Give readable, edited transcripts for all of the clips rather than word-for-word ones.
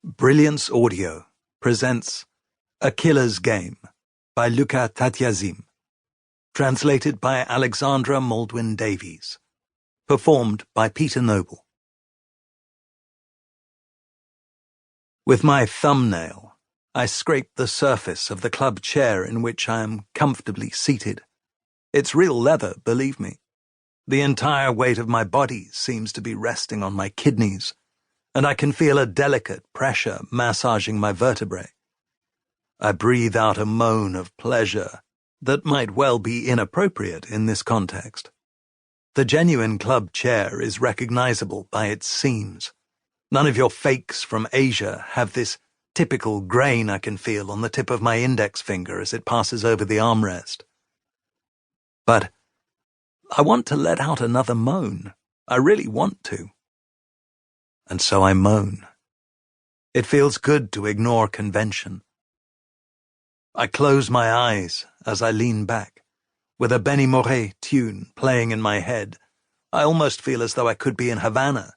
Brilliance Audio presents Achilles Game by Luca Tahtieazym, translated by Alexandra Maldwin Davies, performed by Peter Noble. With my thumbnail, I scrape the surface of the club chair in which I am comfortably seated. It's real leather, believe me. The entire weight of my body seems to be resting on my kidneys, and I can feel a delicate pressure massaging my vertebrae. I breathe out a moan of pleasure that might well be inappropriate in this context. The genuine club chair is recognizable by its seams. None of your fakes from Asia have this typical grain I can feel on the tip of my index finger as it passes over the armrest. But I want to let out another moan. I really want to. And so I moan. It feels good to ignore convention. I close my eyes as I lean back, with a Benny Moré tune playing in my head. I almost feel as though I could be in Havana,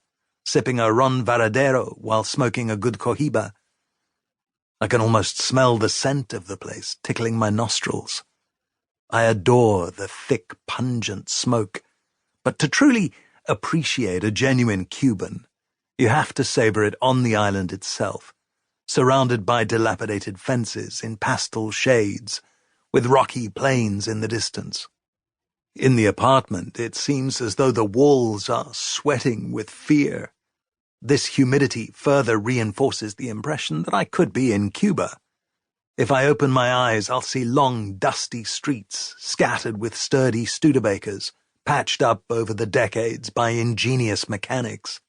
sipping a Ron Varadero while smoking a good cohiba. I can almost smell the scent of the place tickling my nostrils. I adore the thick, pungent smoke, but to truly appreciate a genuine Cuban, you have to savor it on the island itself, surrounded by dilapidated fences in pastel shades, with rocky plains in the distance. In the apartment, it seems as though the walls are sweating with fear. This humidity further reinforces the impression that I could be in Cuba. If I open my eyes, I'll see long, dusty streets scattered with sturdy Studebakers, patched up over the decades by ingenious mechanics.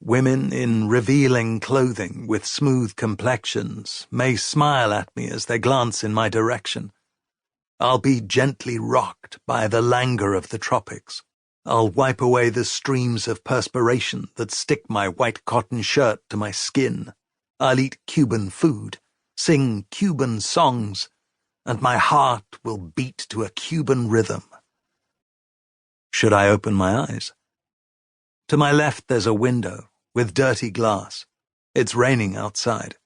Women in revealing clothing with smooth complexions may smile at me as they glance in my direction. I'll be gently rocked by the languor of the tropics. I'll wipe away the streams of perspiration that stick my white cotton shirt to my skin. I'll eat Cuban food, sing Cuban songs, and my heart will beat to a Cuban rhythm. Should I open my eyes? To my left there's a window with dirty glass. It's raining outside.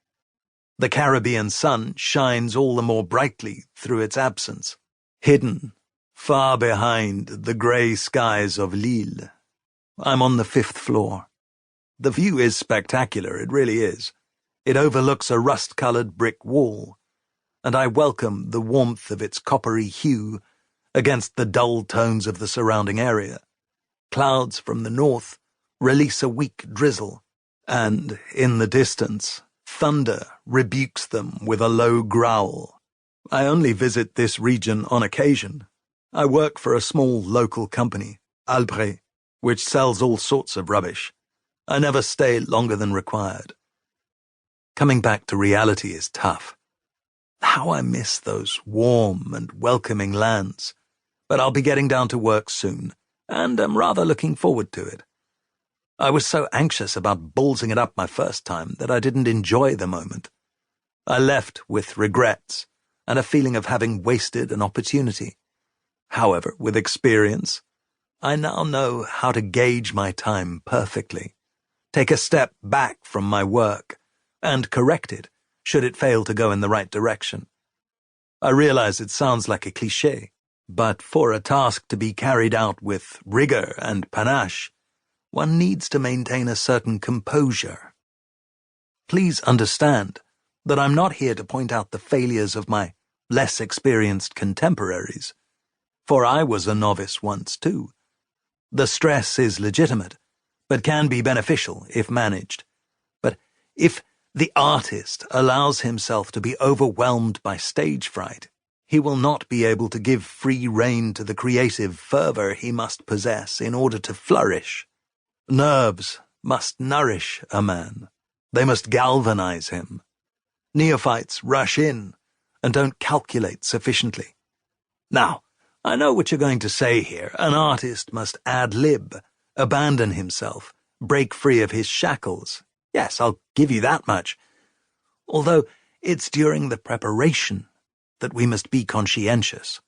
The Caribbean sun shines all the more brightly through its absence, hidden far behind the grey skies of Lille. I'm on the 5th floor. The view is spectacular, it really is. It overlooks a rust-coloured brick wall, and I welcome the warmth of its coppery hue against the dull tones of the surrounding area. Clouds from the north release a weak drizzle, and, in the distance, thunder rebukes them with a low growl. I only visit this region on occasion. I work for a small local company, Albrecht, which sells all sorts of rubbish. I never stay longer than required. Coming back to reality is tough. How I miss those warm and welcoming lands. But I'll be getting down to work soon, and am rather looking forward to it. I was so anxious about ballsing it up my first time that I didn't enjoy the moment. I left with regrets and a feeling of having wasted an opportunity. However, with experience, I now know how to gauge my time perfectly, take a step back from my work, and correct it should it fail to go in the right direction. I realize it sounds like a cliché, but for a task to be carried out with rigor and panache, one needs to maintain a certain composure. Please understand that I'm not here to point out the failures of my less experienced contemporaries, for I was a novice once too. The stress is legitimate, but can be beneficial if managed. But if the artist allows himself to be overwhelmed by stage fright, he will not be able to give free rein to the creative fervor he must possess in order to flourish. Nerves must nourish a man. They must galvanize him. Neophytes rush in and don't calculate sufficiently. Now, I know what you're going to say here. An artist must ad-lib, abandon himself, break free of his shackles. Yes, I'll give you that much. Although it's during the preparation that we must be conscientious.